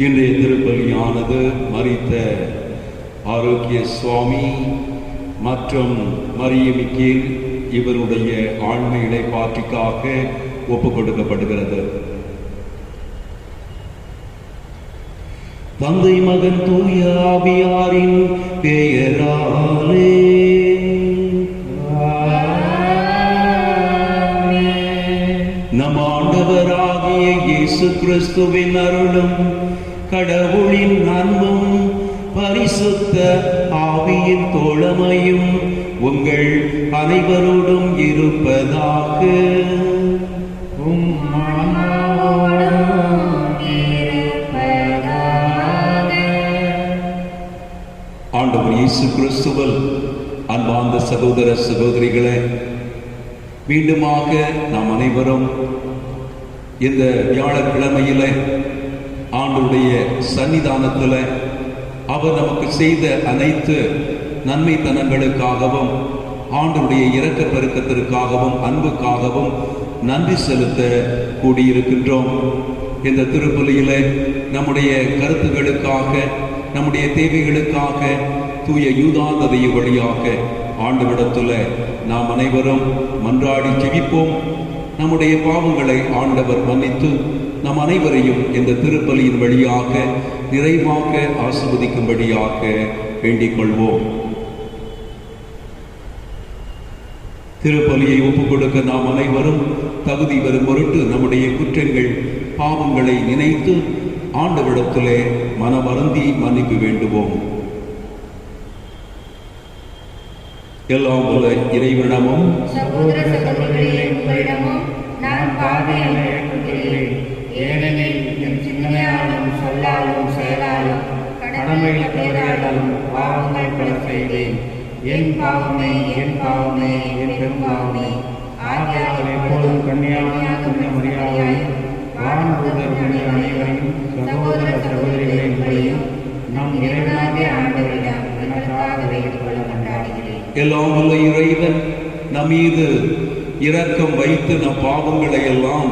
இன்றைய திருப்பலியானது மரித்த ஆரோக்கிய சுவாமி மற்றும் மரியமிக்கேல் இவருடைய ஆழ்மை இளைப்பாற்றிக்காக ஒப்புக் கொடுக்கப்படுகிறது. தந்தை மகன் தூய ஆவியாரின் பெயராலே நம் ஆண்டவராகிய இயேசு கிறிஸ்துவின் அருளும் கடவுளின் அன்பும் பரிசுத்த ஆவியின் தோழமையும் உங்கள் அனைவரோடும் இருப்பதாக. ஆண்டவர் இயேசு கிறிஸ்துவில் அன்பார்ந்த சகோதர சகோதரிகளே, மீண்டுமாக நாம் அனைவரும் இந்த வியாழக்கிழமையில ஆண்டவருடைய சன்னிதானத்தில் அவர் நமக்கு செய்த அனைத்து நன்மைத்தனங்களுக்காகவும் ஆண்டவருடைய இரக்க பெருக்கத்திற்காகவும் அன்புக்காகவும் நன்றி செலுத்த கூடியிருக்கின்றோம். இந்த திருப்பலியில நம்முடைய கருத்துகளுக்காக, நம்முடைய தேவைகளுக்காக தூய யூதாந்ததைய வழியாக ஆண்டவரிடத்தில் நாம் அனைவரும் மன்றாடி ஜெபிப்போம். நம்முடைய பாவங்களை ஆண்டவர் மன்னித்து நம் அனைவரையும் இந்த திருப்பலியின் வழியாக நிறைவாக ஆசீர்வதிக்கும்படியாக வேண்டிக் கொள்வோம். திருப்பலியை ஒப்புக் கொடுக்க நாம் அனைவரும் தகுதி வரும் பொருட்டு நம்முடைய குற்றங்கள் பாவங்களை நினைத்து ஆண்டவரிடத்திலே மனமருந்தி மன்னிப்பு வேண்டுவோம். எல்லாம் உள்ள இறைவனிடமும் சகோதர சகோதரிகளே உங்களிடமும் நான் பாவியை ஏற்றுகிறேன். ஏனெனில் என் சிந்தனையாலும் சொல்லாலும் செயலாலும் கடமையில் தவறியதாலும் பாவங்கள் பல செய்தேன். என் பாவமே என் பாவமே என் பெரும் பாவமே. ஆகையால் எப்போதும் கன்னியான புனித மரியாதையும் வானதூதர் புனிதர் அனைவரையும் சகோதர சகோதரிகளே உங்களையும் நம் இறைவனாகிய ஆண்டவரிடம் எனக்காக வேண்டிக் கொள்ள கொண்டாடுகிறேன். எல்லாம் உள்ள இறைவன் நம் மீது இரக்கம் வைத்து நம் பாவங்களை எல்லாம்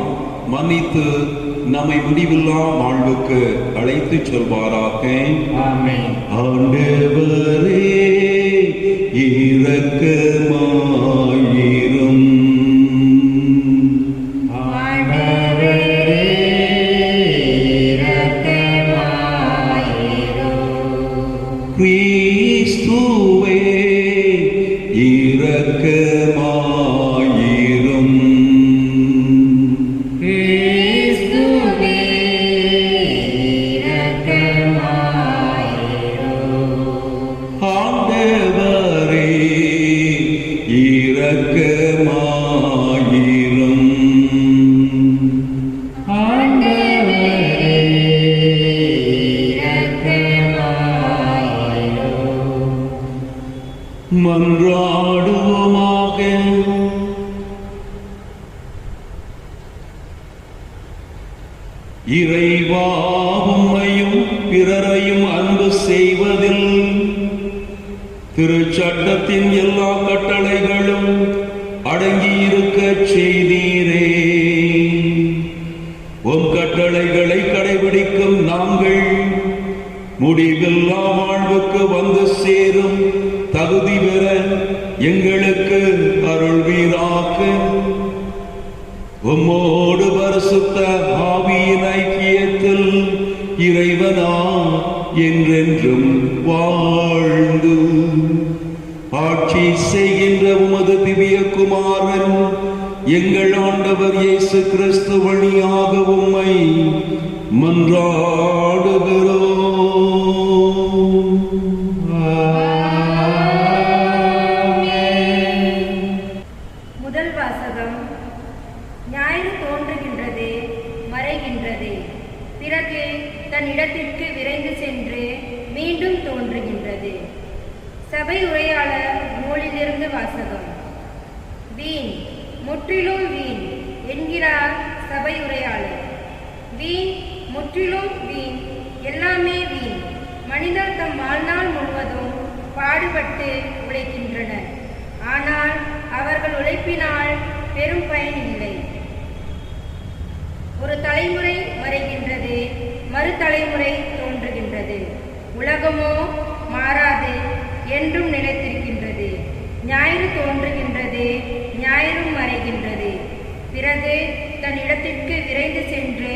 மன்னித்து நம்மை முடிவில்லா வாழ்வுக்கு அழைத்து சொல்வாராக. ஆமென். ஆண்டவரே இரக்கமாயிரும். கிறிஸ்துவே இரக்கமாயிரும். ஆண்டவரே இரக்கமாயிரும். மன்றாடுவோமாக. இறைவா, உம்மையும் பிறரையும் அன்பு செய்வதில் திருச்சட்டத்தின் எல்லா கட்டளைகளும் அடங்கியிருக்க செய்தீரே. உம் கட்டளைகளை கடைபிடிக்கும் நாங்கள் முடிவில்லா வாழ்வுக்கு வந்து சேரும் தகுதி பெற எங்களுக்கு அருள்வீராக. உம்மோடு பரிசுத்த ஆவியின் ஐக்கியத்தில் இறைவனா என்றென்றும் வாழ்ந்து ஆட்சி செய்கின்ற உமது திவ்ய குமாரன் எங்கள் ஆண்டவர் இயேசு கிறிஸ்து வழியாக உம்மை மன்றாடுகிறோம். முதல் வாசகம். ஞாயிறு தோன்றுகின்றதே மறைகின்றதே, பிறகு தன் இடத்திற்கு விரைந்து சென்று மீண்டும் தோன்றுகின்றது. சபை உரையாளர் நூலிலிருந்து வாசகம். வீண், முற்றிலும் வீண் என்கிறார் சபை உரையாளர். வீண், முற்றிலும் வீண், எல்லாமே வீண். மனிதர் தம் வாழ்நாள் முழுவதும் பாடுபட்டு உழைக்கின்றனர். ஆனால் அவர்கள் உழைப்பினால் பெரும் பயன் இல்லை. ஒரு தலைமுறை மறைகின்றது, மறு மறுதலைமுறை தோன்றுகின்றது. உலகமோ மாறாது, என்றும் நிலைத்திருக்கின்றது. ஞாயிறு தோன்றுகின்றது, ஞாயிறும் மறைகின்றது. பிறகு தன் இடத்திற்கு விரைந்து சென்று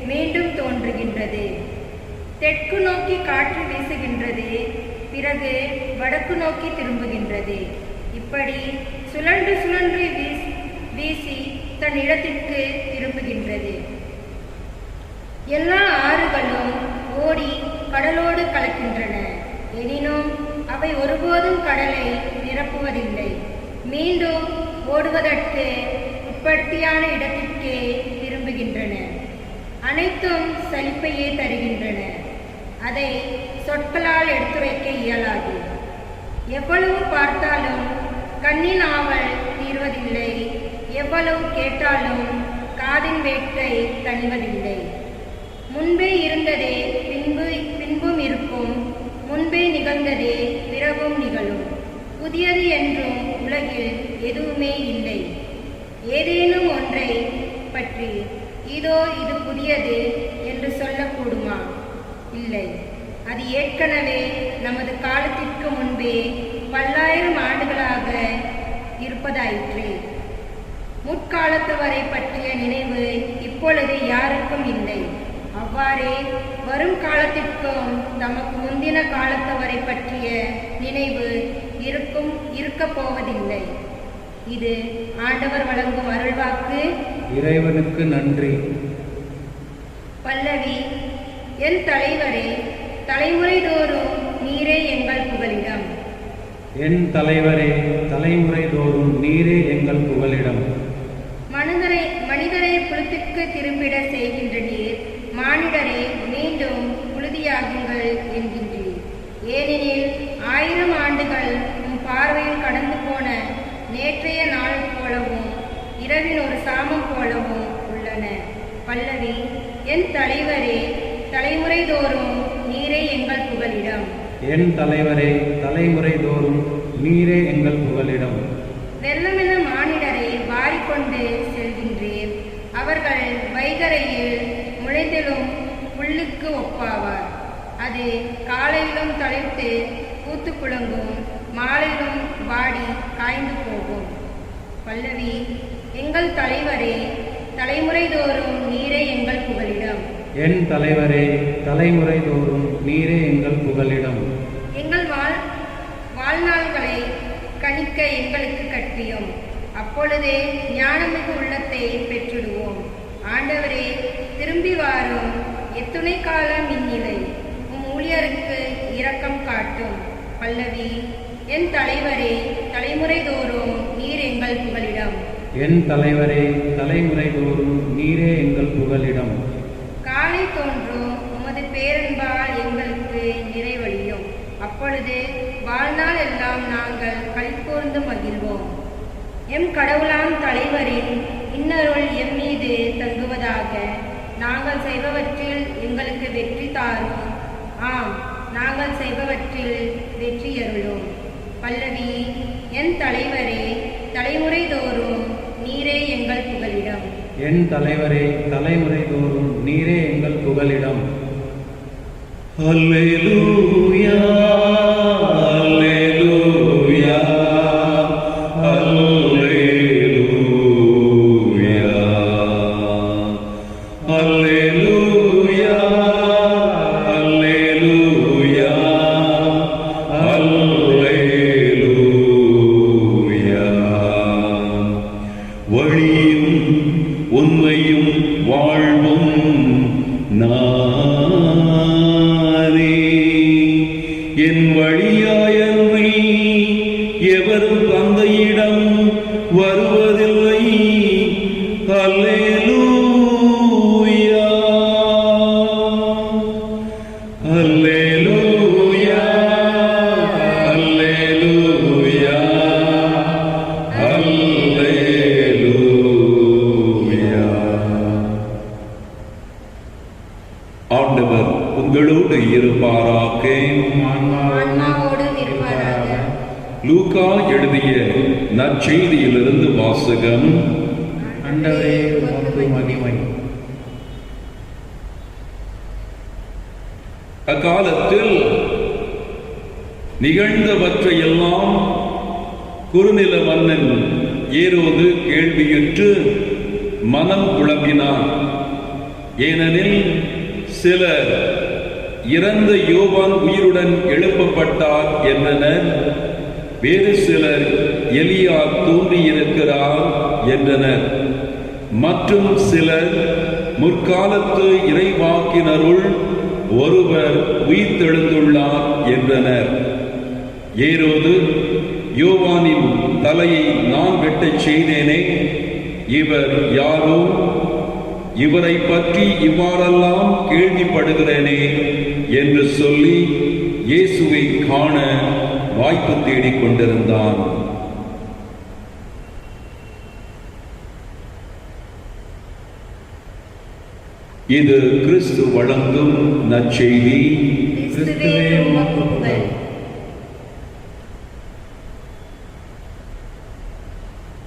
மீண்டும் தோன்றுகின்றது. தெற்கு நோக்கி காற்று வீசுகின்றது, பிறகு வடக்கு நோக்கி திரும்புகின்றது. இப்படி சுழன்று சுழன்று வீசி தன் இடத்திற்கு திரும்புகின்றது. எல்லா ஆறுகளும் ஓடி கடலோடு கலக்கின்றன. எனினும் அவை ஒருபோதும் கடலை நிரப்புவதில்லை. மீண்டும் ஓடுவதற்கு உற்பத்தியான இடத்திற்கே திரும்புகின்றன. அனைத்தும் சலிப்பையே தருகின்றன. அதை சொற்களால் எடுத்துரைக்க இயலாது. எவ்வளவு பார்த்தாலும் கண்ணின் ஆவல் தீர்வதில்லை. எவ்வளவு கேட்டாலும் காதின் வேட்கை தணிவதில்லை. முன்பே இருந்ததே பின்பும் இருக்கும், முன்பே நிகழ்ந்ததே பிறகும் நிகழும். புதியது என்றும் உலகில் எதுவுமே இல்லை. ஏதேனும் ஒன்றை பற்றி இதோ இது புதியது என்று சொல்லக்கூடுமா? இல்லை. அது ஏற்கனவே நமது காலத்திற்கு முன்பே பல்லாயிரம் ஆண்டுகளாக இருப்பதாயிற்று. முற்காலத்தவரை பற்றிய நினைவு இப்பொழுது யாருக்கும் இல்லை. அவ்வாறே வரும் காலத்திற்கும் தமக்கு முந்தின காலத்தவரை பற்றிய நினைவு இருக்கப் போவதில்லை. இது ஆண்டவர் வழங்கும் அருள்வாக்கு. இறைவனுக்கு நன்றி. பல்லவி. என் தலைவரே, தலைமுறை தோறும் நீரே எங்கள் புகலிடம். என் தலைவரே, தலைமுறை தோறும் நீரே எங்கள் புகலிடம். மனிதரை புழுதிக்கு திரும்பிட செய்கின்ற நீர், மானிடரே மீண்டும் புழுதியாகுங்கள் என்கின்றீர். ஏனெனில் 1000 ஆண்டுகள் உம் பார்வையில் கடந்து போன நேற்றைய நாள் போலவும் இரவின் ஒரு சாமம் போலவும் உள்ளன. பல்லவி. என் தலைவரே, தலைமுறை தோறும் நீரே எங்கள் புகலிடம். என் தலைவரே, தலைமுறை தோறும் நீரே எங்கள் புகலிடம். வெள்ளமென மானிடரை வாரிக்கொண்டு செல்கின்றீர். அவர்கள் வைகரையில் முளைந்தெழும் புல்லுக்கு ஒப்பாவார். அது காலையிலும் தளிர்த்து பூத்து குலுங்கும், மாலையிலும் வாடி காய்ந்து போகும். பல்லவி. எங்கள் தலைவரே, தலைமுறை தோறும் நீரே எங்கள் புகலிடம். என் தலைவரே, தலைமுறை தோறும் நீரே எங்கள் புகலிடம். எங்கள் வாழ்நாள்களை கணிக்க எங்களுக்கு கற்பியும். அப்பொழுதே ஞானமிகு உள்ளத்தை பெற்றிடுவோம். ஆண்டவரே, திரும்பி வாரும். எத்துணை காலம் இந்நிலை? உம் ஊழியருக்கு இரக்கம் காட்டும். பல்லவி. என் தலைவரே, தலைமுறை தோறும் நீர் எங்கள் புகலிடம். என் தலைவரே, தலைமுறை தோறும் நீரே எங்கள் புகலிடம். காலை தோன்றும் உமது பேரன்பால் எங்களுக்கு நிறைவழியும். அப்பொழுது வாழ்நாள் எல்லாம் நாங்கள் களிக்கூர்ந்து மகிழ்வோம். எம் கடவுளாம் தலைவரின் இன்னருள் எம் மீது தங்குவதாக. நாங்கள் செய்பவற்றில் எங்களுக்கு வெற்றி தாரும். ஆம், நாங்கள் செய்பவற்றில் வெற்றியருளும். பல்லவி. என் தலைவரே, தலைமுறை தோறும் நீரே எங்கள் புகலிடம். என் தலைவரே, தலைமுறை தோறும் நீரே எங்கள் புகலிடம். அல்லேலூயா, அல்லேலூயா, அல்லேலூயா, அல்லேலூயா, அல்லேலூயா, அல்லேலூயா. வழியும் உண்மையும் வாழ்வும் நானே. என் வழியாயன்றி எவரும் தந்தையிடம் வருவதில்லை. அல்லேலூயா, அல்லேலூயா, அல்லேலூயா, அல்லேலூயா. ஆண்டவர் உங்களோடு இருப்பாராக. ஆன்மாவோடும் இருப்பாராக. லூக்கா எழுதிய நற்செய்தியிலிருந்து வாசகம். ஆண்டவரே, உமக்கு மகிமை. அக்காலத்தில் நிகழ்ந்தவற்றையெல்லாம் குறுநில மன்னன் ஏரோது கேள்வியுற்று மனம் குழம்பினான். ஏனெனில் சிலர் இறந்த யோவான் உயிருடன் எழுப்பப்பட்டார் என்றனர், வேறு சிலர் எலியா தோன்றியிருக்கிறார் என்றனர், மற்றும் சிலர் முற்காலத்து இறைவாக்கினருள் ஒருவர் உயிர்த்தெழுந்துள்ளார் என்றனர். ஏரோது, யோவானின் தலையை நான் வெட்டச் செய்தேனே, இவர் யாரோ? இவரை பற்றி இவ்வாறெல்லாம் கேள்விப்படுகிறேனே என்று சொல்லி இயேசுவை காண வாய்ப்பு தேடிக் கொண்டிருந்தான். இது கிறிஸ்து வழங்கும் நற்செய்தி. கிறிஸ்துவே உமக்கு புகழ்.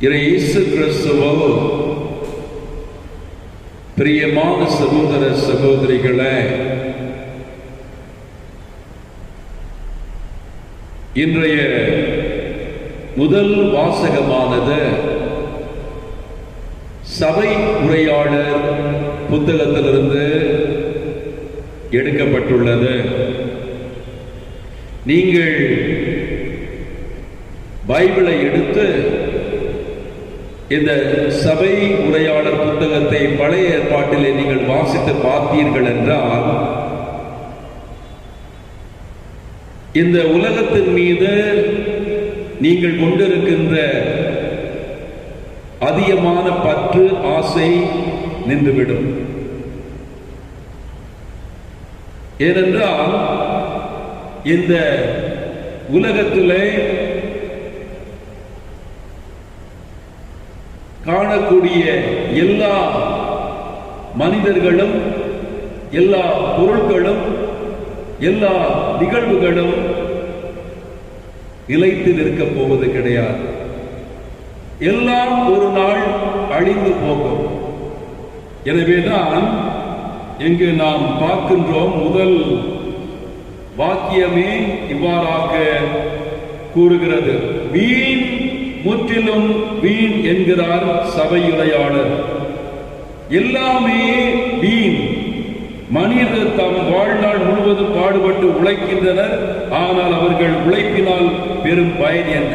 இயேசு கிறிஸ்துவோ பிரியமான சகோதர சகோதரிகளே, இன்றைய முதல் வாசகமானது சபை உரையாடல் புத்தகத்திலிருந்து எடுக்கப்பட்டுள்ளது. நீங்கள் பைபிளை எடுத்து இந்த சபை உரையாடல் புத்தகத்தை பழைய ஏற்பாட்டிலே நீங்கள் வாசித்து பார்த்தீர்கள் என்றால், இந்த உலகத்தின் மீது நீங்கள் கொண்டிருக்கின்ற அதிகமான பற்று ஆசை நின்றுவிடும். ஏனென்றால் இந்த உலகத்திலே காணக்கூடிய எல்லா மனிதர்களும், எல்லா பொருட்களும், எல்லா நிகழ்வுகளும் நிலைத்து நிற்கப் போவது கிடையாது. எல்லாம் ஒரு நாள் அழிந்து போகும். எனவேதான் இங்கு நாம் பார்க்கின்றோம், முதல் வாக்கியமே இவ்வாறாக கூறுகிறது, வீண், முற்றிலும் வீண் என்கிறார் சபையுரையாளர். எல்லாமே வீண். மனிதர் தம் வாழ்நாள் முழுவதும் பாடுபட்டு உழைக்கின்றனர், ஆனால் அவர்கள் உழைப்பினால் பெரும் பயன் என்ன?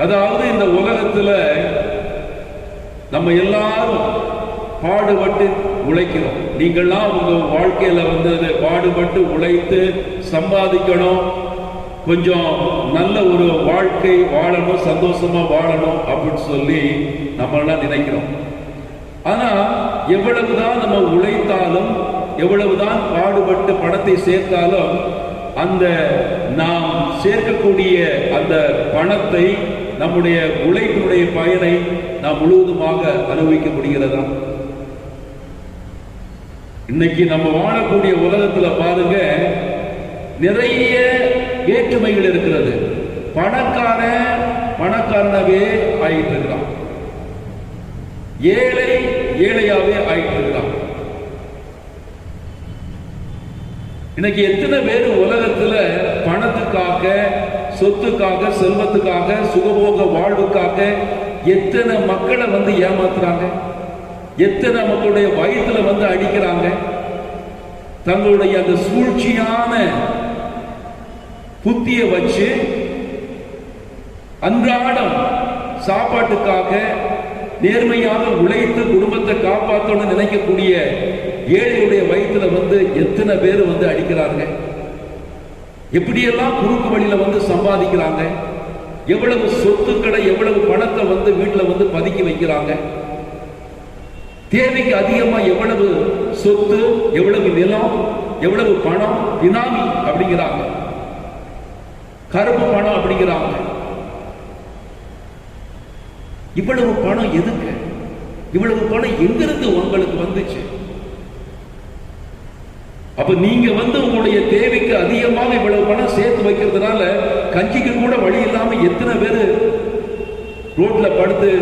அதாவது இந்த உலகத்துல நம்ம எல்லாரும் பாடுபட்டு உழைக்கிறோம். நீங்கள்லாம் உங்க வாழ்க்கையில பாடுபட்டு உழைத்து சம்பாதிக்கணும், கொஞ்சம் நல்ல ஒரு வாழ்க்கை வாழணும், சந்தோஷமா வாழணும் அப்படின்னு சொல்லி நம்ம எல்லாம் நினைக்கிறோம். ஆனா எவ்வளவுதான் நம்ம உழைத்தாலும், எவ்வளவுதான் பாடுபட்டு பணத்தை சேர்த்தாலும், அந்த நாம் சேர்க்கக்கூடிய அந்த பணத்தை, நம்முடைய உழைப்பினுடைய பயனை நாம் முழுவதுமாக அனுபவிக்க முடிகிறதா? இன்னைக்கு நம்ம வாழக்கூடிய உலகத்துல பாருங்க, நிறைய வேற்றுமைகள் இருக்கிறது. பணக்காரனவே ஆயிட்டு இருக்கிறான், ஏழை ஏழையாவே ஆயிட்டு இருக்கிறான். இன்னைக்கு எத்தனை பேர் உலகத்துல பணத்துக்காக, சொத்துக்காக, செல்வத்துக்காக, சுகபோக வாழ்வுக்காக எத்தனை மக்களை ஏமாத்துறாங்க, எத்தனை மக்களுடைய வயிற்றுல அடிக்கிறாங்க. தங்களுடைய அந்த சூழ்ச்சியான புத்திய வச்சு அன்றாடம் சாப்பாட்டுக்காக நேர்மையாக உழைத்து குடும்பத்தை காப்பாற்றணும்னு நினைக்கக்கூடிய ஏழையுடைய வயிற்றுல எத்தனை பேர் அடிக்கிறாங்க. எப்படியெல்லாம் குறுக்கு வழியில சம்பாதிக்கிறாங்க. எவ்வளவு சொத்துக்களை, எவ்வளவு பணத்தை வீட்டுல பதுக்கி வைக்கிறாங்க. தேவைக்கு அதிகமா எவ்வளவு சொத்து, எவ்வளவு நிலம், எவ்வளவு பணம் பினாமி அப்படிங்கிறாங்க, கருப்பு பணம் அப்படிங்கிறாங்க. இவ்வளவு பணம் எதுக்கு? இவ்வளவு பணம் எங்கிருந்து உங்களுக்கு வந்துச்சு? அப்ப நீங்க உங்களுடைய தேவைக்கு அதிகமாக இவ்வளவு பணம் சேர்த்து வைக்கிறதுனால கஞ்சிக்கு கூட வழி இல்லாம எத்தனை பேரு ரோட்ல படுத்து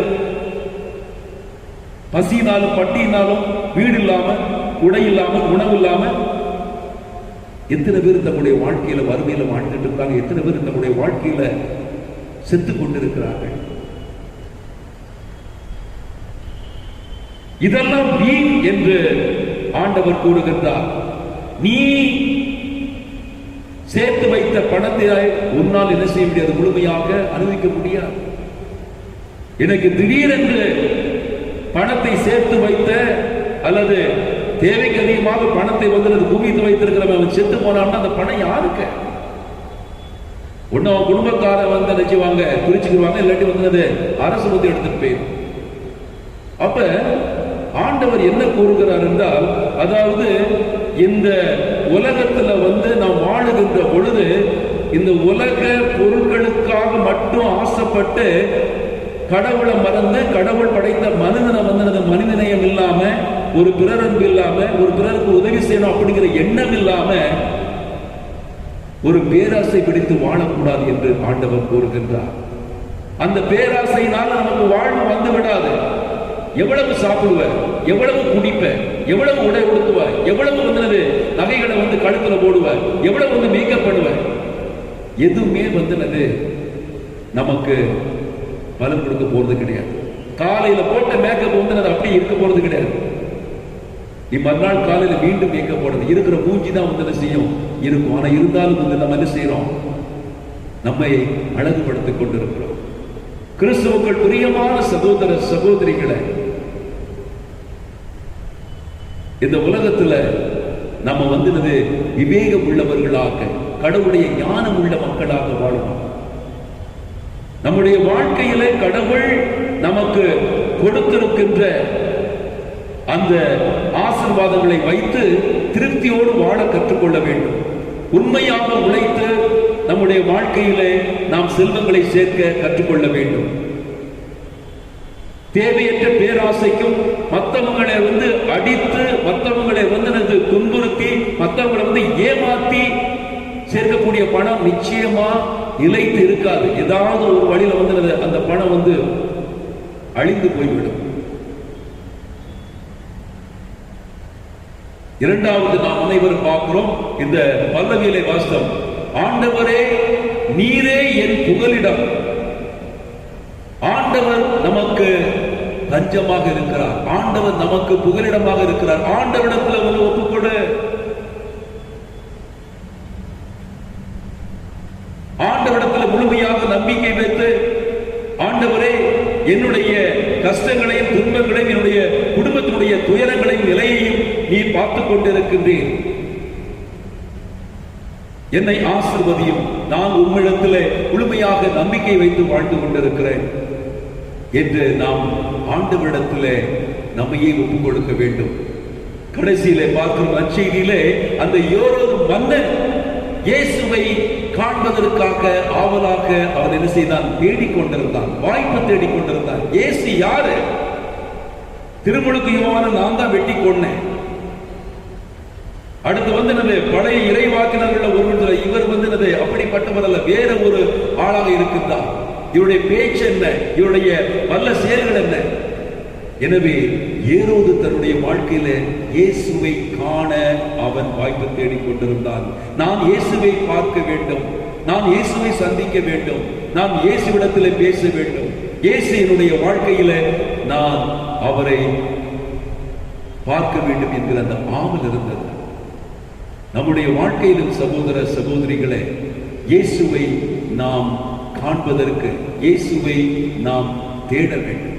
பசினாலும் பட்டினாலும், வீடு இல்லாம, உடை இல்லாம, உணவு இல்லாம எத்தனை பேர் தங்களுடைய வாழ்க்கையில வறுமையில வாழ்ந்துட்டு இருக்காங்க, எத்தனை பேர் தங்களுடைய வாழ்க்கையில செத்து கொண்டிருக்கிறார்கள். இதெல்லாம் வீண் என்று ஆண்டவர் கூறுகின்றார். நீ சேர்த்து வைத்த பணத்தை உன்னால் என்ன செய்ய முடியாது, முழுமையாக அனுபவிக்க முடியாது. எனக்கு திடீரென்று பணத்தை சேர்த்து வைத்த அல்லது தேவைக்கு அதிகமாக பணத்தை வந்து குவித்து வைத்திருக்கிறவன் அவன் செத்து போனான்னா அந்த பணம் யாருக்கு? ஒண்ணு அவன் குடும்பக்காரன் வந்து நினைச்சுவாங்க, பிரிச்சுக்குவாங்க, இல்லாட்டி வந்து அரசு வந்து எடுத்துட்டு போயிடும். அப்ப ஆண்டவர் என்ன கூறுகிறார் என்றால், அதாவது இந்த உலகத்துல வந்து நாம் வாழுகின்ற பொழுது இந்த உலக பொருட்களுக்காக மட்டும் ஆசைப்பட்டு கடவுளை மறந்து கடவுள் படைத்த மனிதனை வந்து மனிதநேயம் இல்லாம, ஒரு பிறரன்பு இல்லாம, ஒரு பிறருக்கு உதவி செய்யணும் அப்படிங்கிற எண்ணம் இல்லாம ஒரு பேராசை பிடித்து வாழக்கூடாது என்று ஆண்டவர் கூறுகின்றார். அந்த பேராசையினால நமக்கு வாழ்வு வந்து விடாது. எவ்வளவு சாப்பிடுவ, எவ்வளவு குடிப்ப, எவ்வளவு உடை உடுத்துவ, எவ்வளவு வந்து நகைகளை வந்து கழுத்துல போடுவ, எவ்வளவு வந்து மேக்கப் பண்ணுவ, எதுவுமே வந்து நமக்கு பலன் கொடுக்க போறது கிடையாது. காலையில போட்ட மேக்கப் வந்து அப்படியே இருக்க போறது கிடையாது. நீ மறுநாள் காலையில மீண்டும் மேக்கப் போடுறது, இருக்கிற மூஞ்சி தான் வந்து என்ன செய்யும் இருக்கும். ஆனா இருந்தாலும் வந்து நம்ம என்ன செய்யறோம், நம்மை அழகுபடுத்திக் கொண்டிருக்கிறோம். கிறிஸ்துவுக்குள் பிரியமான சகோதர சகோதரிகளை, இந்த உலகத்துல நம்ம வந்து விவேகம் உள்ளவர்களாக, கடவுளுடைய ஞானம் உள்ள மக்களாக வாழணும். நம்முடைய வாழ்க்கையில கடவுள் நமக்கு கொடுத்திருக்கின்ற அந்த ஆசீர்வாதங்களை வைத்து திருப்தியோடு வாழ கற்றுக்கொள்ள வேண்டும். உண்மையாக உழைத்து நம்முடைய வாழ்க்கையிலே நாம் செல்வங்களை சேர்க்க கற்றுக்கொள்ள வேண்டும். தேவையற்ற பேராசைக்கும் மற்றவங்களை வந்து அடித்து, மற்றவங்களை வந்து துன்புறுத்தி, மற்றவங்களை வந்து ஏமாத்தி சேர்க்கக்கூடிய பணம் நிச்சயமா நிலைத்து இருக்காது. ஏதாவது ஒரு வழியில வந்து அந்த பணம் வந்து அழிந்து போய்விடும். இரண்டாவது நாம் அனைவரும் பார்க்கிறோம் இந்த பல்லவியிலே வாஸ்தவம். ஆண்டவரே நீரே என் புகலிடம். ஆண்டவர் நமக்கு தஞ்சமாக இருக்கிறார், ஆண்டவர் நமக்கு புகலிடமாக இருக்கிறார். ஆண்டவரிடத்துல வந்து ஒப்புக்கொடு. ஆண்டவரிடத்துல முழுமையாக நம்பிக்கை வைத்து, ஆண்டவரே என்னுடைய கஷ்டங்களையும் துன்பங்களையும் என்னுடைய குடும்பத்தினுடைய துயரங்களையும் நிலையையும் நீ பார்த்துக் கொண்டிருக்கின்றேன், என்னை ஆசீர்வதியும், நான் உம்மிடத்திலே முழுமையாக நம்பிக்கை வைத்து வாழ்ந்து கொண்டிருக்கிறேன் என்று நாம் ஆண்டவரிடத்திலே நம்மையே ஒப்புக் கொடுக்க வேண்டும். கடைசியிலே பார்க்கும் நற்செய்தியிலே அந்த யோரோது மன்னன் இயேசுவை காண்பதற்காக ஆவலாக அவர் என்ன செய்தான், தேடிக்கொண்டிருந்தான், வாய்ப்பு தேடிக்கொண்டிருந்தான். இயேசு யாரு? திருமுழுக்கு யோவானை நான் தான் வெட்டி கொன்னேன். அடுத்து வந்து பழைய இறைவாக்கினர்கள் ஒருவர், இவர் வந்து அப்படிப்பட்டவர் அல்ல, வேற ஒரு ஆளாக இருக்கின்றார். இவருடைய பேச்சு என்ன, இவருடைய வல்ல செயல்கள் என்ன? எனவே ஏரோது தன்னுடைய வாழ்க்கையில இயேசுவை காண அவன் வாய்ப்பு தேடிக்கொண்டிருந்தான். நான் இயேசுவை பார்க்க வேண்டும், நான் இயேசுவை சந்திக்க வேண்டும், நான் இயேசுவிடத்தில் பேச வேண்டும், இயேசு என்னுடைய வாழ்க்கையில நான் அவரை பார்க்க வேண்டும் என்கிற அந்த ஆவல் இருந்தது. நம்முடைய வாழ்க்கையிலும் சகோதர சகோதரிகளே, இயேசுவை நாம் காண்பதற்கு, இயேசுவை நாம் தேட வேண்டும்.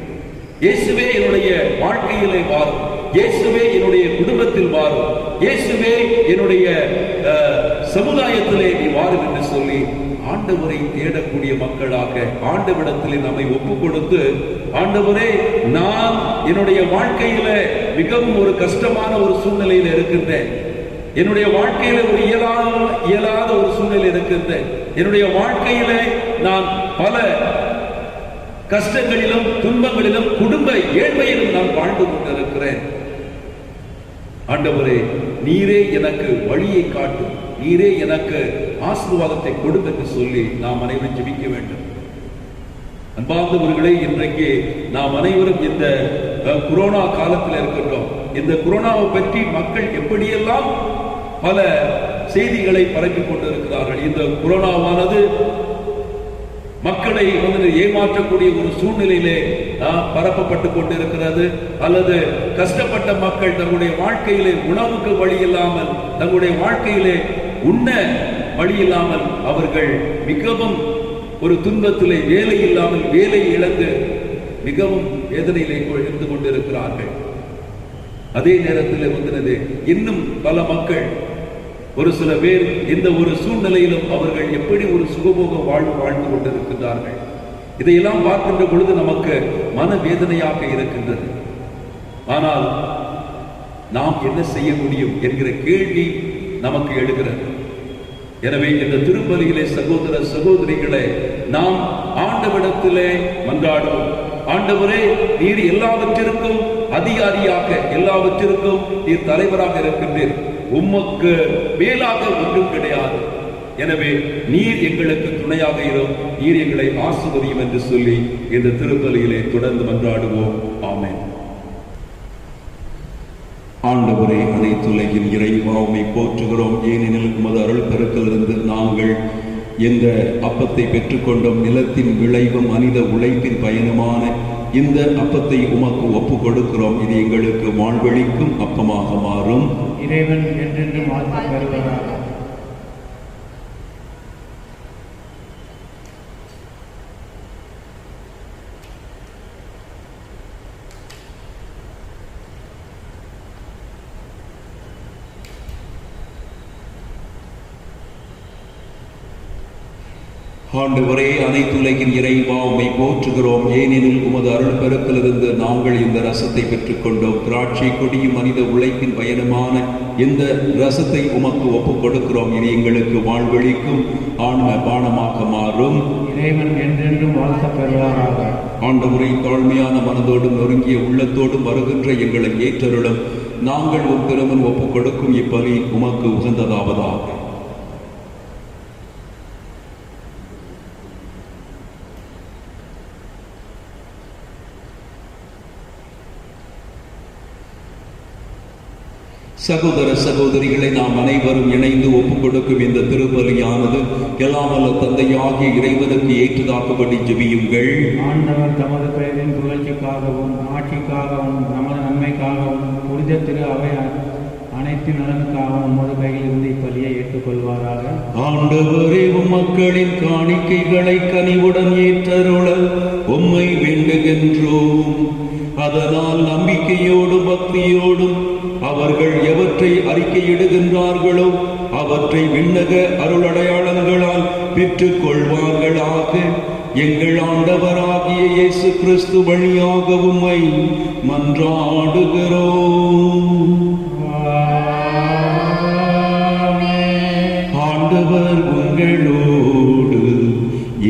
இயேசுவே என்னுடைய வாழ்க்கையிலே வாரும், இயேசுவே என்னுடைய குடும்பத்தில் வாரும், இயேசுவே என்னுடைய சமுதாயத்திலே நீ வாரும் என்று சொல்லி ஆண்டவரை தேடக்கூடிய மக்களாக ஆண்டவரிடத்திலே நம்மை ஒப்புக் கொடுத்து, ஆண்டவரே நான் என்னுடைய வாழ்க்கையில மிகவும் ஒரு கஷ்டமான ஒரு சூழ்நிலையில் இருக்கின்றேன், என்னுடைய வாழ்க்கையில ஒரு இயலாத ஒரு சூழ்நிலை இருக்கின்றேன், என்னுடைய வாழ்க்கையில நான் பல கஷ்டங்களிலும் துன்பங்களிலும் குடும்ப ஏழ்மையிலும் நான் வாழ்ந்து கொண்டிருக்கிறேன். ஆண்டவரே நீரே எனக்கு வழியை காட்டும், நீரே எனக்கு ஆசீர்வாதத்தை கொடுத்து என்று சொல்லி நாம் அனைவரும் ஜெபிக்க வேண்டும். அன்பார்ந்தவர்களே, இன்றைக்கு நாம் அனைவரும் இந்த கொரோனா காலத்தில் இருக்கின்றோம். இந்த கொரோனாவை பற்றி மக்கள் எப்படியெல்லாம் பல செய்திகளை பரப்பிக் கொண்டிருக்கிறார்கள். இந்த கொரோனாவானது மக்களை ஏமாற்றக்கூடிய ஒரு சூழ்நிலையிலே பரப்பப்பட்டு கொண்டிருக்கிறது. அல்லது கஷ்டப்பட்ட மக்கள் தங்களுடைய வாழ்க்கையிலே உணவுக்கு வழி இல்லாமல், தங்களுடைய வாழ்க்கையிலே உண்ண வழி இல்லாமல் அவர்கள் மிகவும் ஒரு துன்பத்திலே, வேலை இல்லாமல் வேலை இழந்து மிகவும் வேதனையிலே இருந்து கொண்டிருக்கிறார்கள். அதே நேரத்தில் இன்னும் பல மக்கள், ஒரு சில பேர் இந்த ஒரு சூழ்நிலையிலும் அவர்கள் எப்படி ஒரு சுகபோக வாழ்ந்து கொண்டிருக்கிறார்கள். இதையெல்லாம் பார்க்கின்ற பொழுது நமக்கு மனவேதனையாக இருக்கின்றது. ஆனால் நாம் என்ன செய்ய முடியும் என்கிற கேள்வி நமக்கு எழுகிறது. எனவே இந்த திருப்பலியிலே சகோதர சகோதரிகளை நாம் ஆண்டவரிடத்திலே மன்றாடுவோம். ஆண்டவரே, நீர் எல்லாவற்றிற்கும் அதிகாரியாக, எல்லாவற்றிற்கும் நீர் தலைவராக இருக்கின்றீர். உமக்கு மேலாக ஒன்றும் கிடையாது. எனவே நீர் எங்களுக்கு துணையாக இரும், நீர் எங்களை ஆசீர்வதியும் என்று சொல்லி இந்த திருப்பலியிலே தொடர்ந்து மன்றாடுவோம். ஆமென். ஆண்டவரே, அனைத்துலகின் இறைவா, உம்மை போற்றுகிறோம். ஏனெனில் உமது அருள் பெருக்கிலிருந்து நாங்கள் இந்த அப்பத்தை பெற்றுக்கொண்டோம். நிலத்தின் விளைவும் மனித உழைப்பின் பயனுமான இந்த அப்பத்தை உமக்கு ஒப்பு கொடுக்கிறோம். இது எங்களுக்கு வாழ்வழிக்கும் அப்பமாக மாறும். இறைவன் என்றென்றும் வாழ்த்து பெறுவாராக. ஆண்டவரே, அனைத்துலகின் இறைவா, உம்மை போற்றுகிறோம். ஏனெனில் உமது அருள் பெருக்கிலிருந்து நாங்கள் இந்த ரசத்தை பெற்றுக்கொண்டோம். திராட்சை கொடியும் மனித உழைப்பின் பயனுமான இந்த ரசத்தை உமக்கு ஒப்புக் கொடுக்கிறோம். இது எங்களுக்கு வாழ்வழிக்கும் ஆன்ம பானமாக மாறும். இறைவன் என்றென்றும் வாழ்த்து பெறுவாராக. ஆண்டவரை, தாழ்மையான மனதோடும் நொறுங்கிய உள்ளத்தோடும் வருகின்ற எங்களை ஏற்றருளும். நாங்கள் ஒரு திருமன் ஒப்புக் கொடுக்கும் இப்பலி உமக்கு உகந்ததாவதாக. சகோதர சகோதரிகளை, நாம் அனைவரும் இணைந்து ஒப்புக் கொடுக்கும் இந்த திருப்பலியானது எல்லாம் வல்ல தந்தையாகிய இறைவனுக்கு ஏற்றதாக்கும்படி ஜெபியுங்கள். ஆண்டவர் தமது பெயரின் புகழ்ச்சிக்காகவும் ஆட்சிக்காகவும் நமது நன்மைக்காகவும் புனித திரு அவை அனைத்து நலனுக்காகவும் உமது கையிலிருந்து இப்பலியை ஏற்றுக்கொள்வாராக. ஆண்டவரே, மக்களின் காணிக்கைகளை கனிவுடன் ஏற்றருள உம்மை வேண்டுகின்றோம். அதனால் நம்பிக்கையோடும் பக்தியோடும் அவர்கள் எவற்றை அறிக்கையிடுகின்றார்களோ அவற்றை விண்ணக அருளடையாளங்களால் பெற்றுக் கொள்வார்களாக. எங்கள் ஆண்டவராகிய இயேசு கிறிஸ்து வழியாக உம்மை மன்றாடுகிறோம். ஆண்டவர் உங்களோடு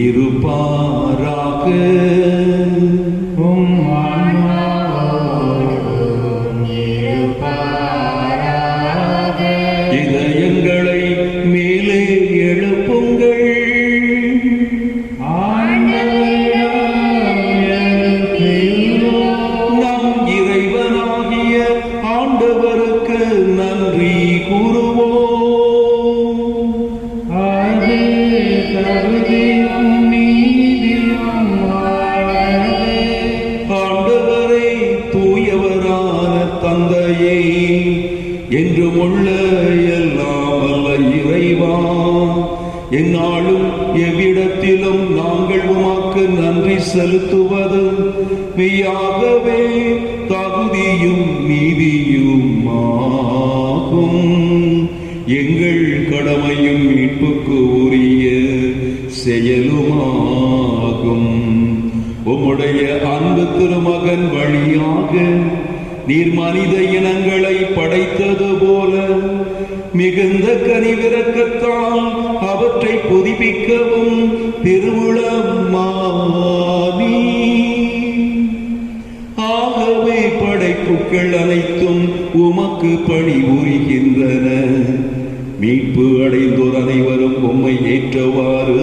இருப்பாராக. இதயங்களை மேலே எழுப்புங்கள். நம் இறைவனாகிய ஆண்டவருக்கு நன்றி கூறுவோம். ஆண்டவரை, தூயவரான தந்தையே, என்றும் உள்ள எல்லாம் வல்ல இறைவா, எந்நாளும் எவ்விடத்திலும் நாங்கள் உமக்கு நன்றி செலுத்துவது மெய்யாகவே தகுதியும் நீதியும் ஆகும். எங்கள் கடமையும் மீட்புக்கு உரிய செயலுமாகும். உம்முடைய அன்பு திருமகன் வழியாக நீர் மனித இனங்களை படைத்தது போல மிகுந்த கனிவிரக்கத்தால் அவற்றை புதுப்பிக்கவும் திருவுளமானி. ஆகவே படைப்புகள் அனைத்தும் உமக்கு பணிபுரிகின்றன. மீட்பு அடைந்தோர் அனைவரும் உம்மை ஏற்றவாறு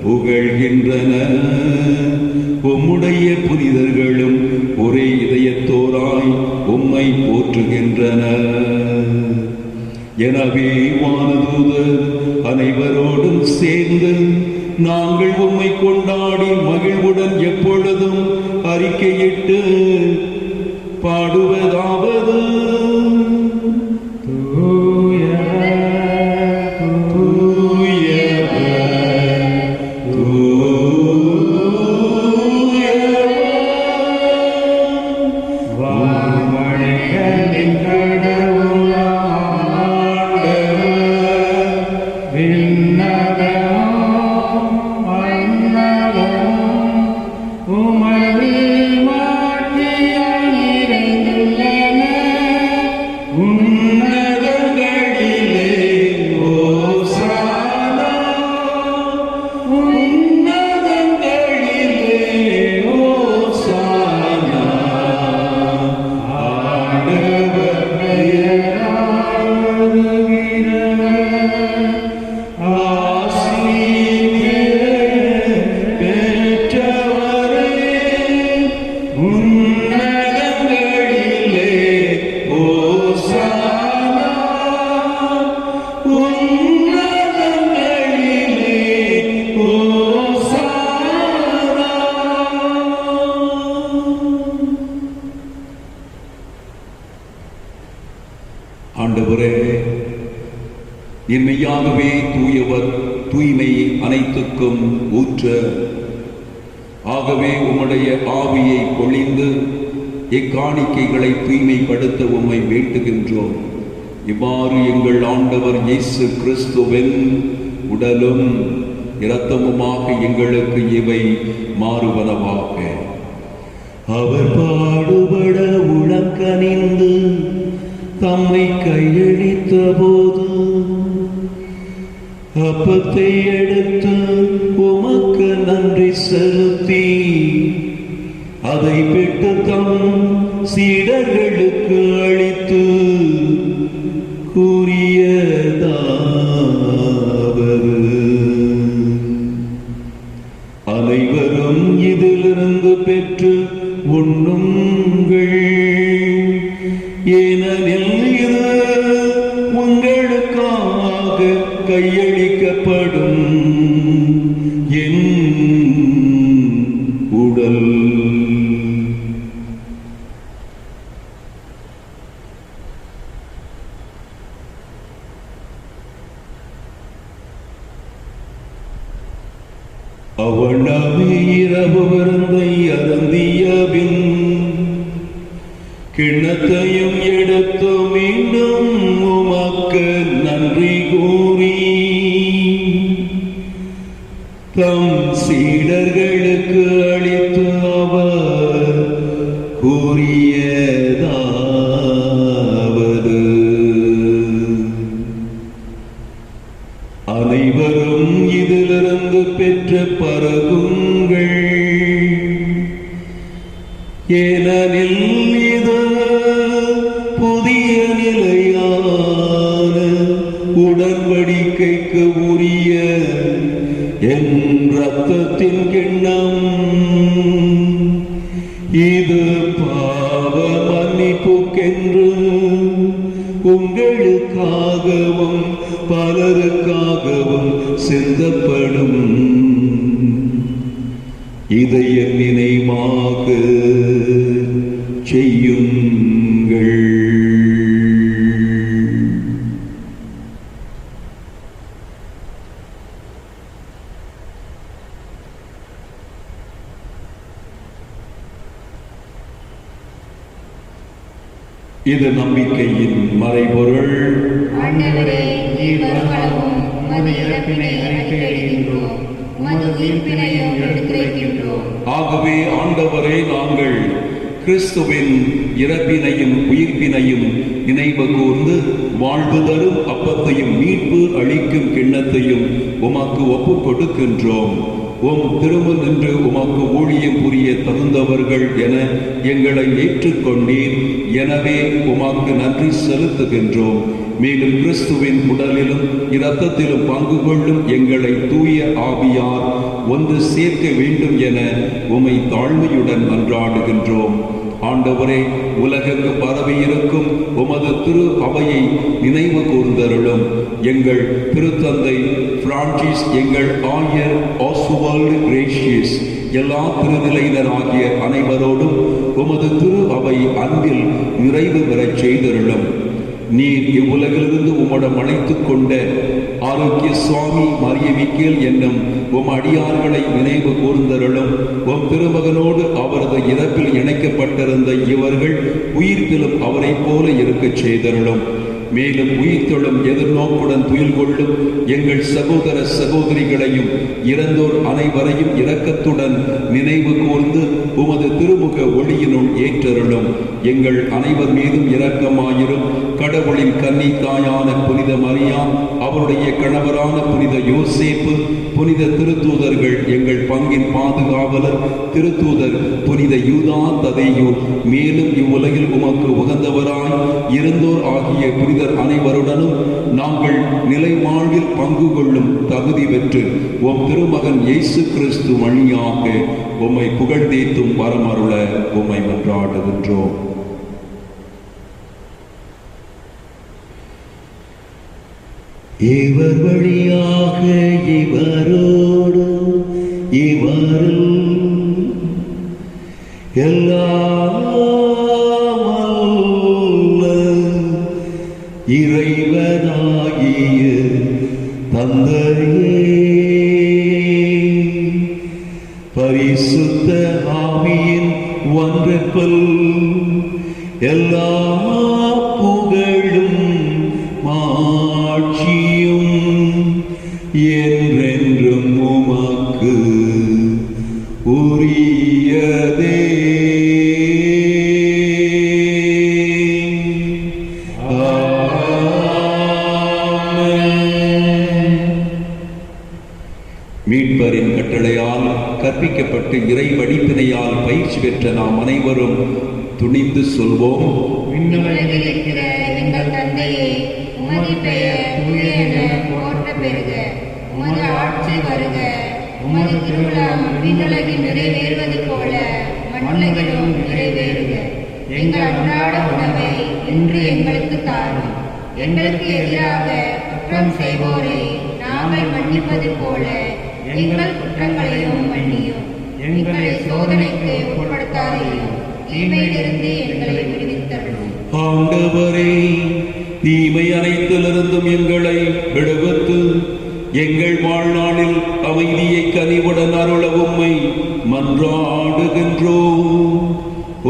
புகழ்கின்றன. உம்முடைய புனிதர்களும் ஒரே இதயத்தோராய் உம்மை போற்றுகின்றனர். எனவே வானதூதர் அனைவரோடும் சேர்ந்து நாங்கள் உம்மை கொண்டாடி மகிழ்வுடன் எப்பொழுதும் அறிக்கையிட்டு பாடுவதாவது: ஆண்டவரே, மெய்யாகவே தூயவர், தூய்மை அனைத்துக்கும் ஊற்ற. ஆகவே உம்முடைய ஆவியை பொழிந்து இக்காணிக்கைகளை தூய்மைப்படுத்த உம்மை வேண்டுகின்றோம். இவ்வாறு எங்கள் ஆண்டவர் இயேசு கிறிஸ்துவின் உடலும் இரத்தமுமாக எங்களுக்கு இவை மாறுவனவாக. அவர் பாடுபட உளக்கனிந்து தம்மை கையளித்த போது அப்பத்தை எடுத்து உமக்கு நன்றி செலுத்தி அதை பெற்று தம் சீடர்களுக்கு அளித்து கூறியதாவது: அனைவரும் இதிலிருந்து பெற்று உண்ணுங்கள், ஏனெனில் இது உங்களுக்காக கையளிக்கப்படும் என் உடல். அவனமே இரவு விருந்தை அருந்திய பின் கிண்ணத்தையும் எடுத்து மீண்டும் உமக்கு நன்றி கூறி தம் சீடர்களுக்கு அளித்து அவர் கூறியதாவது: அனைவரும் இதிலிருந்து பெற்று பருகுங்கள், ஏனெனில் இது புதிய நிலையான உடன்படிக்கைக்கு உரிய என் இரத்தத்தின் கிண்ணம். இது பாவ மன்னிப்புக்கென்று உங்களுக்காகவும் பலருக்காகவும் சிந்தப்படும். இதை என் நினைவாக செய்யுங்கள். இது நம்பிக்கையின் மறைபொருள். ஆண்டவரே, நீர் வருமளவும் உமது இறப்பினை அறிக்கையிடுகின்றோம், உமது உயிர்ப்பினையும் எடுத்துரைக்கின்றோம். ஆகவே ஆண்டவரே, நாங்கள் கிறிஸ்துவின் இறப்பினையும் உயிர்ப்பினையும் நினைவு கூர்ந்து வாழ்வு தரும் அப்பத்தையும் மீட்பு அளிக்கும் கிண்ணத்தையும் உமக்கு ஒப்புக் கொடுக்கின்றோம். உம் திருமுன் நின்று உமக்கு ஊழியம் புரிய தகுந்தவர்கள் என எங்களை ஏற்றுக்கொண்டீர். எனவே உமக்கு நன்றி செலுத்துகின்றோம். மேலும் கிறிஸ்துவின் உடலிலும் இரத்தத்திலும் பங்கு கொள்ளும் எங்களை தூய ஆவியார் ஒன்று சேர்க்க வேண்டும் என உமை தாழ்மையுடன் மன்றாடுகின்றோம். ஆண்டவரே, உலகெங்கு பரவி இருக்கும் உமது திரு அவையை நினைவு கூர்ந்தருளும். எங்கள் திருத்தந்தை பிரான்சிஸ், எங்கள் ஆயர் ஆசுவால்டு கிரேஷியஸ், எல்லா திருநிலையினர் ஆகிய அனைவரோடும் உமது திரு அவை அன்பில் நிறைவு பெறச் செய்தருளும். நீர் இவ்வுலகிலிருந்து உம்மிடம் அழைத்துக் கொண்ட ஆரோக்கிய சுவாமி மரிய மிக்கேல் என்னும் உம் அடியார்களை நினைவு கூர்ந்தருளும். உம் திருமகனோடு அவரது இறப்பில் இணைக்கப்பட்டிருந்த இவர்கள் உயிர்ப்பிலும் அவரைப் போல இருக்கச் செய்தருளும். மேலும் உயிர்த்தெழும் எதிர்நோக்குடன் துயில் கொள்ளும் எங்கள் சகோதர சகோதரிகளையும் இறந்தோர் அனைவரையும் இரக்கத்துடன் நினைவு கூர்ந்து உமது திருமுக ஒளியினுள் ஏற்றருளும். எங்கள் அனைவர் மீதும் இரக்கமாயிரும். கடவுளின் கன்னி தாயான புனித மரியா, அவருடைய கணவரான புனித யோசேப்பு, புனித திருத்தூதர்கள், எங்கள் பங்கின் பாதுகாவலர் திருத்தூதர் புனித யூதா ததேயு, மேலும் இவ்வுலகில் உமக்கு உகந்தவராய் இருந்தோர் ஆகிய புனிதர் அனைவருடனும் நாங்கள் நிலை வாழ்வில் பங்கு கொள்ளும் தகுதி பெற்று உம் திருமகன் இயேசு கிறிஸ்து வழியாக உம்மை புகழ்ந்தேத்தும் வரமருள உம்மை மன்றாடுகின்றோம். இவர் வழியாக இவரோடு இவரில் எல்லாம் இறைவனாகிய தந்தையே, பரிசுத்த ஆவியின் ஒன்றிப்பில் எல்லா புகழும் மாட்சியும் என்றென்றும் உமக்கு உரியதே. மீட்பரின் கட்டளையால் கற்பிக்கப்பட்டு இறை வடிப்பினையால் பயிற்சி பெற்ற நாம் அனைவரும் துணிந்து சொல்வோம். விண்ணுலகில் இருக்கிற எங்கள் தந்தையே, உமது பெயர் தூயதென போற்ற பெறுக. உமது ஆட்சி வருக. உமது திருவுளம் விண்ணுலகில் நிறைவேறுவது போல மண்ணுலகிலும் நிறைவேறுக. எங்கள் அன்றாட உணவை இன்று எங்களுக்கு தாரும். எங்களுக்கு எதிராக குற்றம் செய்வோரை நாங்கள் மன்னிப்பது போல எங்கள் குற்றங்களையும் மன்னியும். எங்களை சோதனைக்கு உட்படுத்தாதேயும், தீமையிலிருந்து எங்களை விடுவித்தருளும். ஆண்டவரே, தீமை அனைத்திலிருந்தும் எங்களை விடுவித்து எங்கள் வாழ்நாளில் அமைதியை கனிவுடன் அருள உம்மை மன்றாடுகின்றோம்.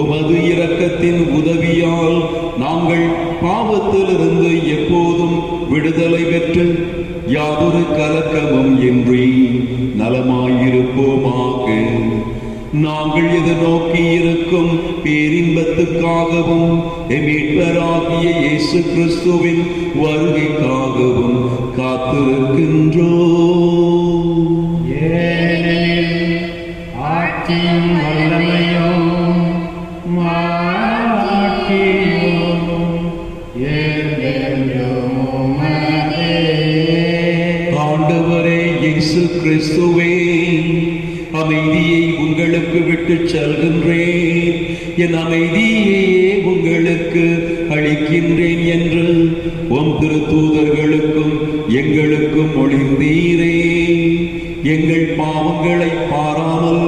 உமது இரக்கத்தின் உதவியால் நாங்கள் பாவத்திலிருந்து எப்போதும் விடுதலை பெற்று யாதொரு கலக்கமும் இன்றி நலமாயிருப்போமாக. நாங்கள் எதிர்நோக்கி இருக்கும் பேரின்பத்துக்காகவும் மீட்பராகிய இயேசு கிறிஸ்துவின் வருகைக்காகவும் காத்திருக்கின்றோம். ஏனெனில் ஆட்சியும் வல்லமையும் மாட்சியும் என்றென்றும் உமதே. ஆண்டவரே இயேசு கிறிஸ்துவே, அமைதியை உங்களுக்கு விட்டுச் செல்கின்றேன், என் அமைதியை உங்களுக்கு அளிக்கின்றேன் என்று உம் திருத்தூதர்களுக்கும் எங்களுக்கும் மொழிந்தீரே. எங்கள் பாவங்களை பாராமல்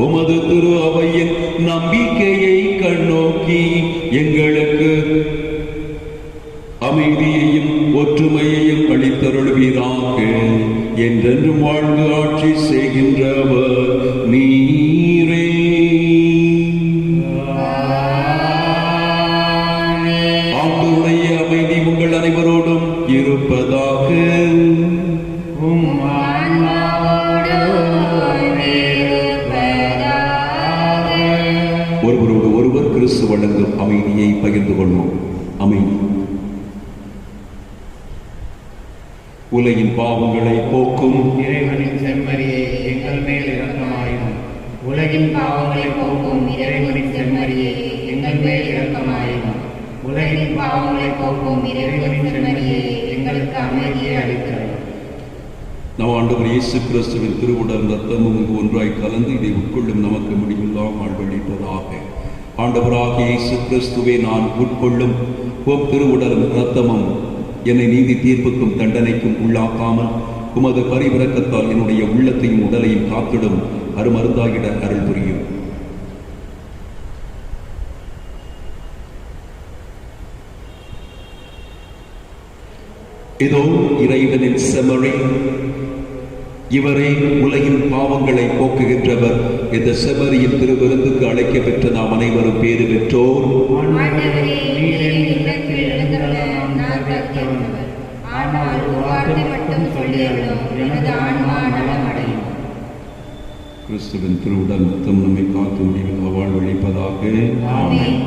உமது திரு அவையின் நம்பிக்கையை கண்ணோக்கி எங்களுக்கு அமைதியையும் ஒற்றுமையையும் அளித்தருள்வீராக. என்றென்றும் வாழ்ந்து ஆட்சி செய்கின்றவர் நீரே. ஆண்டவருடைய அமைதி உங்கள் அனைவரோடும் இருப்பதாக. ஒருவரோடு ஒருவர் கிறிஸ்து வழங்கும் அமைதியை பகிர்ந்து கொள்வோம். அமைதி. உலகின் பாவங்களை போக்கும் இறைவனின் செம்மறியே, எங்கள் மேல் இரக்கமாயிரும். உலகின் பாவங்களை போக்கும் இறைவனின் செம்மறியே, எங்கள் மேல் இரக்கமாயிரும். உலகின் பாவங்களை போக்கும் இறைவனின் செம்மறியே, எங்களுக்கு அமைதியை அளித்தருளும். நம் ஆண்டவர் இயேசு கிறிஸ்துவின் திருவுடல் ரத்தமும் ஒன்றாய் கலந்து இதை உட்கொள்ளும் நமக்கு முடிவில்லா வாழ்வளிப்பதாக. ஆண்டவராகிய இயேசு கிறிஸ்துவே, நான் உட்கொள்ளும் உம் திருவுடலும் இரத்தமும் என்னை நீதி தீர்ப்புக்கும் தண்டனைக்கும் உள்ளாக்காமல் உமது பரிவிரக்கத்தால் என்னுடைய உள்ளத்தையும் உடலையும் காத்திடும் அருமருந்தாகிட அருள் புரியும். இதோ இறைவனின் செம்மறி, இவரே உலகின் பாவங்களை போக்குகின்றவர். இந்த செம்மறியின் திருவிருந்துக்கு அழைக்க பெற்ற நாம் அனைவரும் பேறு பெற்றோர். ஆண்டவரே, நீர் என் இல்லத்தில் எழுந்தருள நான் தகுதியற்றவர். ஆனால் ஒரு வார்த்தை மட்டும் சொல்லியருளும், எனது ஆன்மா நலமடையும். கிறிஸ்துவின் திருவுடல் ரத்தம் நம்மை காத்து முடிவில் வாழ்வழிப்பதாக. ஆமென்.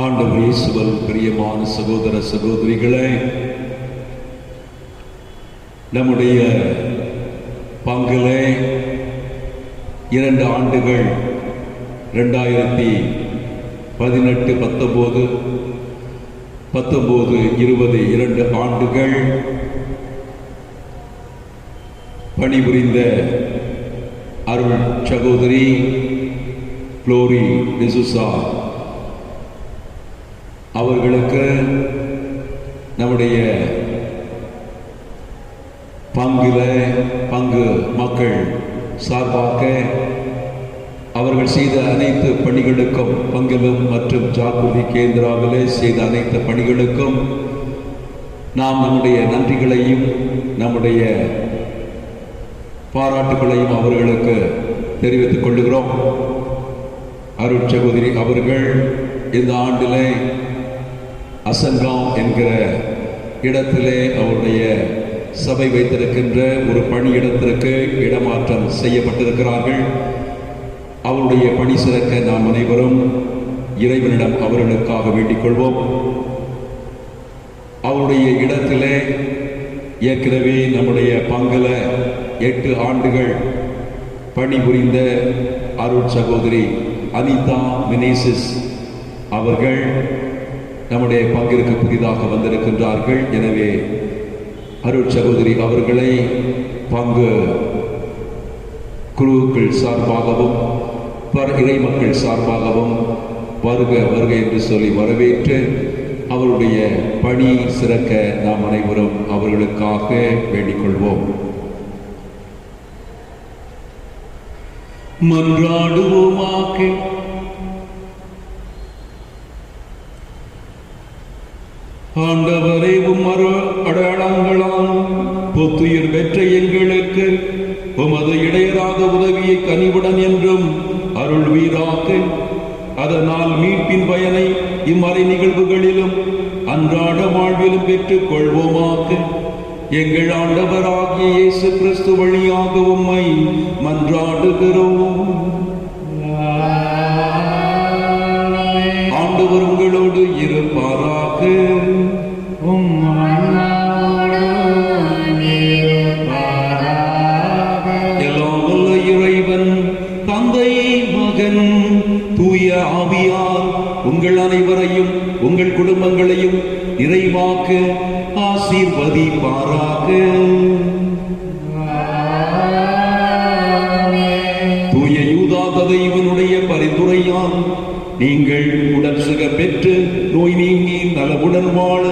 ஆண்டவர் இயேசுவில் பிரியமான சகோதர சகோதரிகளே, நம்முடைய பங்கிலே 2 ஆண்டுகள் 2018, 19, 20, 2 ஆண்டுகள் பணிபுரிந்த அருள் சகோதரி குளோரி டிசூசா அவர்களுக்கு நம்முடைய பங்கு மக்கள் சார்பாக அவர்கள் செய்த அனைத்து பணிகளுக்கும், பங்கிலும் மற்றும் ஜாகிரதை கேந்திராவிலே செய்த அனைத்து பணிகளுக்கும் நாம் நம்முடைய நன்றிகளையும் நம்முடைய பாராட்டுகளையும் அவர்களுக்கு தெரிவித்துக் கொள்கிறோம். அருள் சகோதரி அவர்கள் இந்த ஆண்டிலே அசங்காம் என்கிற இடத்திலே அவருடைய சபை வைத்திருக்கின்ற ஒரு பணியிடத்திற்கு இடமாற்றம் செய்யப்பட்டிருக்கிறார்கள். அவருடைய பணி சிறக்க நாம் அனைவரும் இறைவனிடம் அவர்களுக்காக வேண்டிக் கொள்வோம். அவருடைய இடத்திலே ஏற்கனவே நம்முடைய பங்கில 8 ஆண்டுகள் பணிபுரிந்த அருள் சகோதரி அனிதா மினேசிஸ் அவர்கள் நம்முடைய பங்கிற்கு புதிதாக வந்திருக்கின்றார்கள். எனவே அருள் சகோதரி அவர்களை பங்கு குழுக்கள் சார்பாகவும் இறை மக்கள் சார்பாகவும் வருக வருக என்று சொல்லி வரவேற்று அவருடைய பணி சிறக்க நாம் அனைவரும் அவர்களுக்காக வேண்டிக் கொள்வோம். மன்றாடுவோமாக. ஆண்டவரே, உம்மரு அடையாளங்களால் புத்துயிர் பெற்ற எங்களுக்கு உமது இடையராத உதவியை கனிவுடன் என்றும் அருள்வீராக. அதனால் மீட்பின் பயனை இம்மறை நிகழ்வுகளிலும் அன்றாட வாழ்விலும் பெற்றுக் கொள்வோமாக. எங்கள் ஆண்டவராகிய இயேசு கிறிஸ்து வழியாக உம்மை மன்றாடுகிறோம். ஆண்டவர் உங்களோடு இருப்பாராக. எல்லாம் வல்ல இறைவன் தந்தை, மகன், தூய ஆவியார் உங்கள் அனைவரையும் உங்கள் குடும்பங்களையும் நிறைவாக ஆசீர்வதிப்பாராக. தூய யூதா ததைவனுடைய பரிந்துரையால் நீங்கள் உடல் சுகம் பெற்று நோய் நீங்கி நலமுடன் வாழ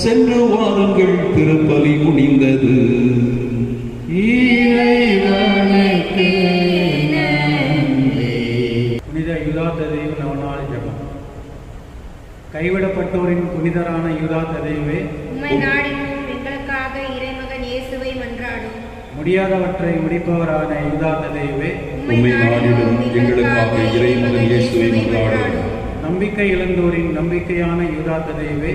சென்று வாருங்கள். திருப்பலி முடிந்தது. புனித யூதா ததைவு நவநாள் ஜெபம். கைவிடப்பட்டோரின் புனிதரான யூதா ததைவே, உம்மை நாடினோம், எங்களுக்காக இறைமகன் இயேசுவை மன்றாடும். முடியாதவற்றை முடிப்பவரான யூதா ததைவே, உம்மை நாடிடும், எங்களுக்காக இறைமகன் இயேசுவை மன்றாடும். நம்பிக்கை இழந்தோரின் நம்பிக்கையான யூதா ததைவே,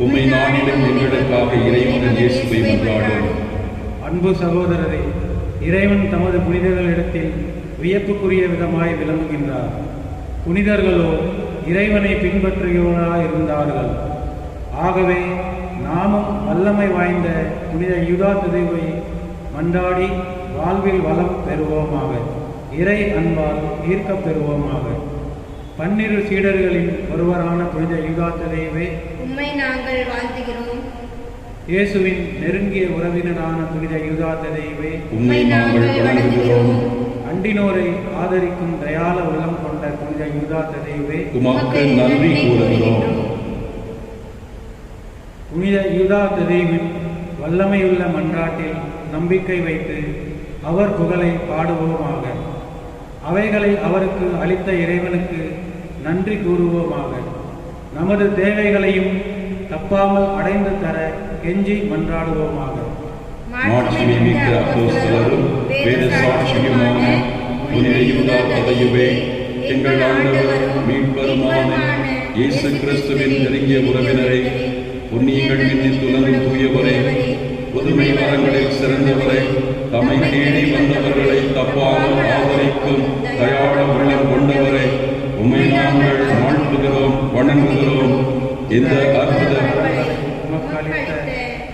உம்மை நாடிடும், எங்களுக்காக இறைமகன் இயேசுவை மன்றாடும். அன்பு சகோதரரே, இறைவன் தமது புனிதர்களிடத்தில் வியப்புக்குரிய விதமாய் விளங்குகின்றார். புனிதர்களோ இறைவனை பின்பற்றுகிறவர்களாய் இருந்தார்கள். ஆகவே நாமும் வல்லமை வாய்ந்த புனித யூதா ததைவை மன்றாடி வாழ்வில் வளம் பெறுவோமாக. இறை அன்பால் ஈர்க்கப் பெறுவோமாக. 12 சீடர்களின் ஒருவரான புனித யூதா ததைவே, உம்மை நாங்கள் வாழ்த்துகிறோம். இயேசுவின் நெருங்கிய உறவினரான புனித யூதா ததைவே, உம்மை நாங்கள் வணங்குகிறோம். அண்டினோரை ஆதரிக்கும் தயால உள்ளம் கொண்ட புனித யூதா ததைவே, உமக்கு நன்றி கூறுகிறோம். புனித யூதா ததைவின் வல்லமையுள்ள மன்றாட்டில் நம்பிக்கை வைத்து அவர் புகழை பாடுவோமாக. அவைகளை அவருக்கு அளித்த இறைவனுக்கு நன்றி கூறுவோமாக. நமது தேவைகளையும் தப்பாமல் அடைந்து தர கெஞ்சி மன்றாடுவோமாக. மாட்சிமிக்க அப்போஸ்தலரும் வேத சாட்சியுமான புனித யூதா ததையுவே, எங்கள் ஆண்டவரும் மீட்பருமான இயேசு கிறிஸ்துவின் நெருங்கிய உறவினரை, புண்ணியங்கள் மின்னில் துலங்கும் தூயவரே, புதுமை வரங்களில் சிறந்தவரை, தம்மை தேடி வந்தவர்களை தப்பாமல் ஆதரிக்கும் தயாள உள்ளம் கொண்டவரை, உம்மை நாங்கள் வாழ்த்துகிறோம், வணங்குகிறோம், இந்த அற்புத உமக்களித்த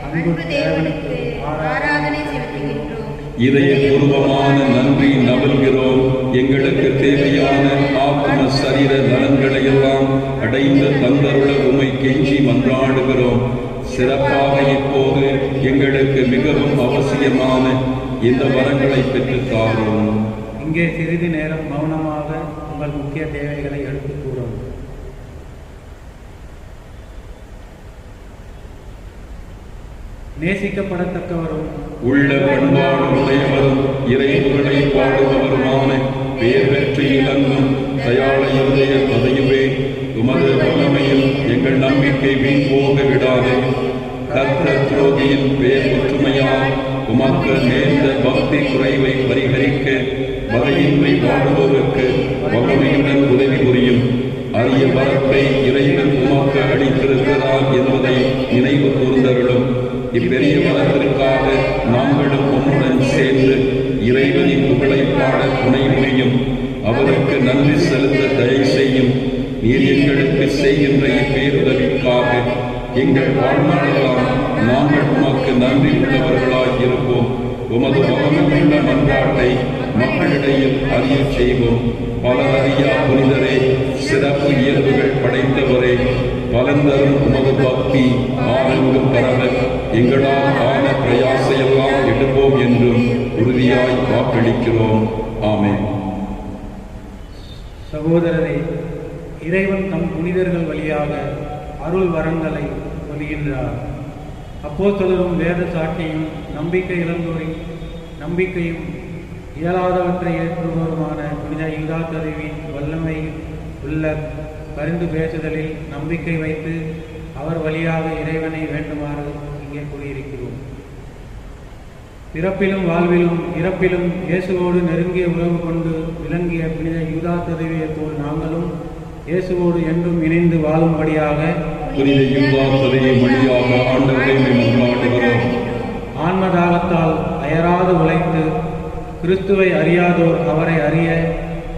அன்பு தேவனுக்கு ஆராதனை செலுத்துகின்றோம். இதயபூர்வமான நன்றி நல்கிறோம். எங்களுக்கு தேவையான ஆத்ம சரீர நலன்களை எல்லாம் அடைந்து தந்தருள உம்மை கெஞ்சி மன்றாடுகிறோம். சிறப்பாக இப்போது எங்களுக்கு மிகவும் அவசியமான இந்த வரங்களை பெற்றுத் தாரும். இங்கே சிறிது நேரம் மௌனமாக உங்கள் முக்கிய தேவைகளை எடுத்துக் கூறும். நேசிக்கப்படத்தக்கவரும் உள்ள பண்பாடு உடையவரும் இறைவனை பாடுபவருமான பேர் பெற்று இலங்கும் தயாள இருதய பதையுவே, உமது வல்லமையில் எங்கள் நம்பிக்கை வீண் போக விடாதே. கர்த்தர் துரோகியின் பேர் ஒற்றுமையால் உமக்கு நேர்ந்த பக்தி குறைவை பரிகரிக்க வகையின்மை வாழ்வோருக்கு வல்லமையுடன் உதவி புரியும். அரிய வரத்தை இறைவன் உமக்கு அளித்திருக்கிறார் என்பதை நினைவு கூர்ந்தருளும். இப்பெரிய வரத்திற்காக நாங்களும் உம்முடன் சேர்ந்து இறைவனின் புகழை பாட துணை புரியும். அவருக்கு நன்றி செலுத்த தயவு செய்யும். நீர் எங்களுக்கு செய்கின்ற இப்பேருதவிக்காக எங்கள் வாழ்நாளெல்லாம் நாங்கள் உமக்கு நன்றி உள்ளவர்களாய் இருப்போம். உமது வல்லமையுள்ள மன்றாட்டை மக்களிடையில் அறிய செய்வோம். பலர் அறியா புனிதரே, சிறப்பு இயல்புகள் படைத்தவரே, பலந்தரும் உமது பக்தி ஆனங்கும் பரவ எங்களால் ஆன பிரயாசையெல்லாம் எடுப்போம் என்றும் உறுதியாய் வாக்களிக்கிறோம். ஆமென். சகோதரரே, இறைவன் தம் புனிதர்கள் வழியாக அருள் வரங்களை சொல்கின்றார். அப்போஸ்தலரும் வேத சாட்சியும் நம்பிக்கை இழந்தோரின் நம்பிக்கையும் இயலாதவற்றை ஏற்றுபவருமான புனித யூதா தருவின் வல்லமை உள்ள பரிந்து பேசுதலில் நம்பிக்கை வைத்து அவர் வழியாக இறைவனை வேண்டுமாறு இங்கே கூறியிருக்கிறோம். பிறப்பிலும் வாழ்விலும் இறப்பிலும் இயேசுவோடு நெருங்கிய உறவு கொண்டு விளங்கிய புனித யூதா தருவியைப் போல் நாங்களும் இயேசுவோடு என்றும் இணைந்து வாழும்படியாக புனித யூதா தருவியை வழியாக ஆண்டவரை மன்றாடுகிறோம். ஆன்மதாகத்தால் அயராது உழைத்து கிறிஸ்துவை அறியாதோர் அவரை அறிய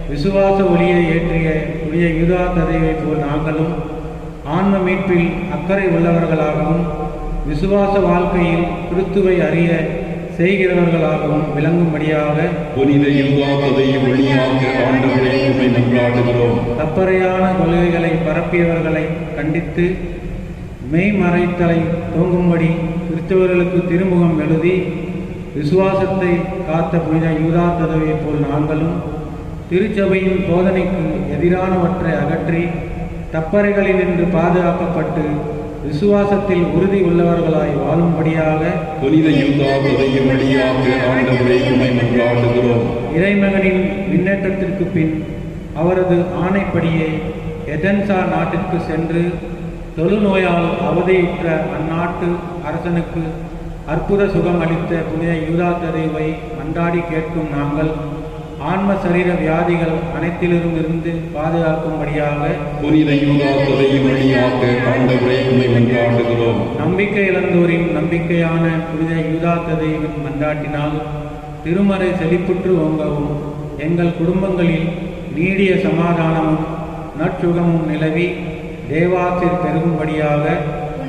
விசுவாச ஒளியை ஏற்றிய புனித யூதா தருவியைப் போல் நாங்களும் ஆன்ம மீட்பில் அக்கறை உள்ளவர்களாகவும் விசுவாச வாழ்க்கையில் கிறிஸ்துவை அறிய செய்கிறவர்களாகவும் விளங்கும்படியாக புனித யூதா தருவியை வழியாக ஆண்டவரை உம்மை மன்றாடுகிறோம். தப்பறையான கொள்கைகளை பரப்பியவர்களை கண்டித்து மெய்மறைத்தலை தோங்கும்படி கிறிஸ்தவர்களுக்கு திருமுகம் எழுதி விசுவாசத்தை காத்த புனித யூதா தருவியைப் போல் நாங்களும் திருச்சபையின் போதனைக்கு எதிரானவற்றை அகற்றி தப்பறைகளினின்று பாதுகாக்கப்பட்டு விசுவாசத்தில் உறுதி உள்ளவர்களாய் வாழும்படியாக புனித யூதா தருவியை வழியாக ஆண்டவரை உம்மை மன்றாடுகிறோம். இறைமகனின் முன்னேற்றத்திற்கு பின் அவரது ஆணைப்படியே எதென்சா நாட்டிற்கு சென்று தொழுநோயால் அவதியுற்ற அந்நாட்டு அரசனுக்கு அற்புத சுகம் அளித்த புனித யூதா தருவை மன்றாடி கேட்கும் நாங்கள் ஆன்ம சரீர வியாதிகள் அனைத்திலிருந்து பாதுகாக்கும்படியாக புனித யூதா தருவியை வழியாக ஆண்டவரை உம்மை மன்றாடுகிறோம். நம்பிக்கை இழந்தோரின் நம்பிக்கையான புனித யூதா தருவின் மன்றாட்டினால் திருமறை செழிப்புற்று ஓங்கவும் எங்கள் குடும்பங்களில் நீடிய சமாதானமும் நற்சுகமும் நிலவி தேவாசிர் பெருகும்படியாக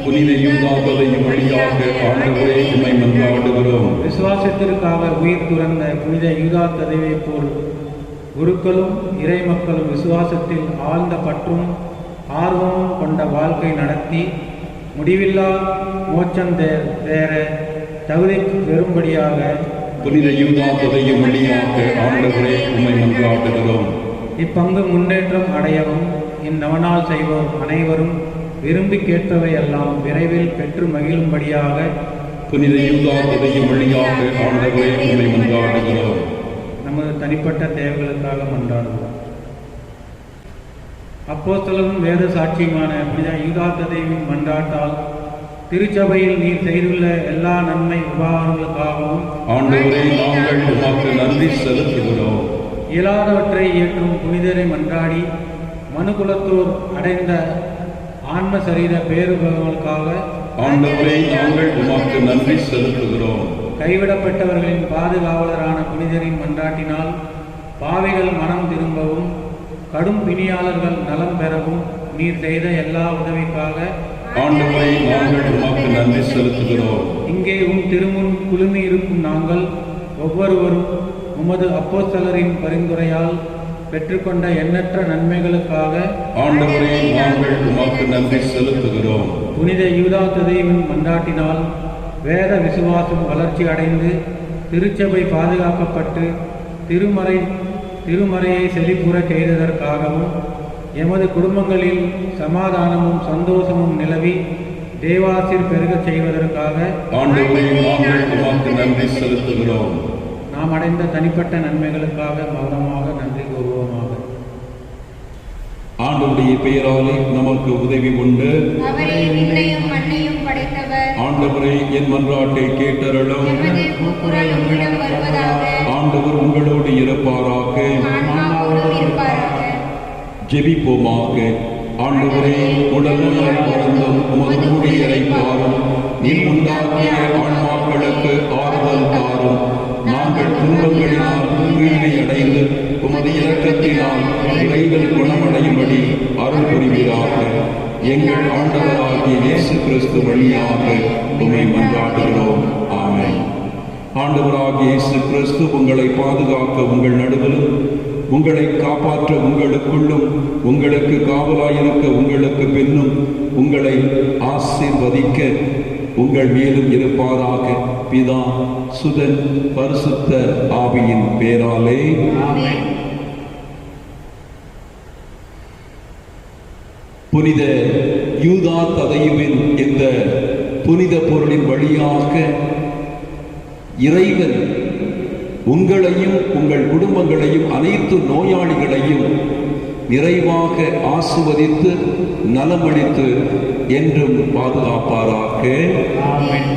புனித யூதா தருவியை வழியாக ஆண்டவரை உம்மை மன்றாடுகிறோம். விசுவாசத்திற்காக உயிர் துறந்த புனித யூதா தருவைப் போல் குருக்களும் இறை மக்களும் விசுவாசத்தில் ஆழ்ந்த பற்றும் ஆர்வமும் கொண்ட வாழ்க்கை நடத்தி முடிவில்லா மோட்சம் தேர தகுதி பெறும்படியாக புனித யூதா தருவியை வழியாக ஆண்டவரை உம்மை மன்றாடுகிறோம். இப்பங்கு முன்னேற்றம் அடையவும் இந்நவநாள் செய்வோர் அனைவரும் விரும்பி கேட்பவை எல்லாம் விரைவில் பெற்று மகிழும்படியாக புனித யூதா தருவியை வழியாக ஆண்டவரை உம்மை மன்றாடுகிறோம். நமது தனிப்பட்ட தேவைகளுக்காக மன்றாடுவோம். அப்போஸ்தலரும் வேத சாட்சியுமான புனித யூதா தருவின் மன்றாட்டால் திருச்சபையில் நீர் செய்துள்ள எல்லா நன்மை உபகாரங்களுக்காகவும் ஆண்டவரே, நாங்கள் உமக்கு நன்றி செலுத்துகிறோம். இயலாதவற்றை இயற்றும் புனிதரை மன்றாடி மனுகுலத்தோர் அடைந்த ஆன்ம சரீர பேறுகளுக்காக ஆண்டவரே, நாங்கள் உமக்கு நன்றி செலுத்துகிறோம். கைவிடப்பட்டவர்களின் பாதுகாவலரான புனிதரின் மன்றாட்டினால் பாவிகள் மனம் திரும்பவும் கடும் பிணியாளர்கள் நலம் பெறவும் நீர் செய்த எல்லா உதவிக்காக ஆண்டவரே, நாங்கள் உமக்கு நன்றி செலுத்துகிறோம். இங்கே திருமுன் குழுமி இருக்கும் நாங்கள் ஒவ்வொருவரும் உமது அப்போஸ்தலரின் பரிந்துரையால் பெற்றுக்கொண்ட எண்ணற்ற நன்மைகளுக்காக ஆண்டவரே, நாங்கள் உமக்கு நன்றி செலுத்துகிறோம். புனித யூதா ததையின் மன்றாட்டினால் வேத விசுவாசம் வளர்ச்சி அடைந்து திருச்சபை பாதுகாக்கப்பட்டு திருமறையை செழிப்புற செய்ததற்காகவும் எமது குடும்பங்களில் சமாதானமும் சந்தோஷமும் நிலவி தேவாசிர் பெருகச் செய்வதற்காக ஆண்டவரே, நாங்கள் உமக்கு நன்றி செலுத்துகிறோம். நாம் அடைந்த தனிப்பட்ட நன்மைகளுக்காக மௌனமாக நன்றி கூறுவோமாக. ஆண்டவருடைய பெயராலே நமக்கு உதவி உண்டு. அவரே விண்ணையும் மண்ணையும் படைத்தவர். ஆண்டவரே, என் மன்றாட்டை கேட்டருளும். எமது கூக்குரல் உம்மிடம் வருவதாக. ஆண்டவர் உங்களோடு இருப்பாராக. ஆன்மாவோடும் இருப்பாராக. ஜெபிப்போமாக. ஆண்டவரே, உடல்நலம் மறந்தும் உமது குடியரை தாரும். நீர் உண்டாக்கிய ஆன்மாக்களுக்கு ஆறுதல் தாரும். நாங்கள் துன்பங்களினால் தூய்மை அடைந்து உமது இரக்கத்தினால் குறைகள் குணமடையும்படி அருள் புரிவீராக. எங்கள் ஆண்டவராகிய இயேசு கிறிஸ்து வழியாக உம்மை மன்றாடுகிறோம். ஆமென். ஆண்டவராகிய இயேசு கிறிஸ்து உங்களை பாதுகாக்க உங்கள் நடுவிலும், உங்களை காப்பாற்ற உங்களுக்குள்ளும், உங்களுக்கு காவலாயிருக்க உங்களுக்கு பின்னும், உங்களை ஆசீர்வதிக்க உங்கள் மேலும் இருப்பாராக. பிதா, சுதன், பரிசுத்த ஆவியின் பேராலே. புனித யூதா ததையுவின் இந்த புனித பொருளின் வழியாக இறைவன் உங்களையும் உங்கள் குடும்பங்களையும் அனைத்து நோயாளிகளையும் நிறைவாக ஆசீர்வதித்து நலமளித்து என்றும் பாதுகாப்பாராக. ஆமென்.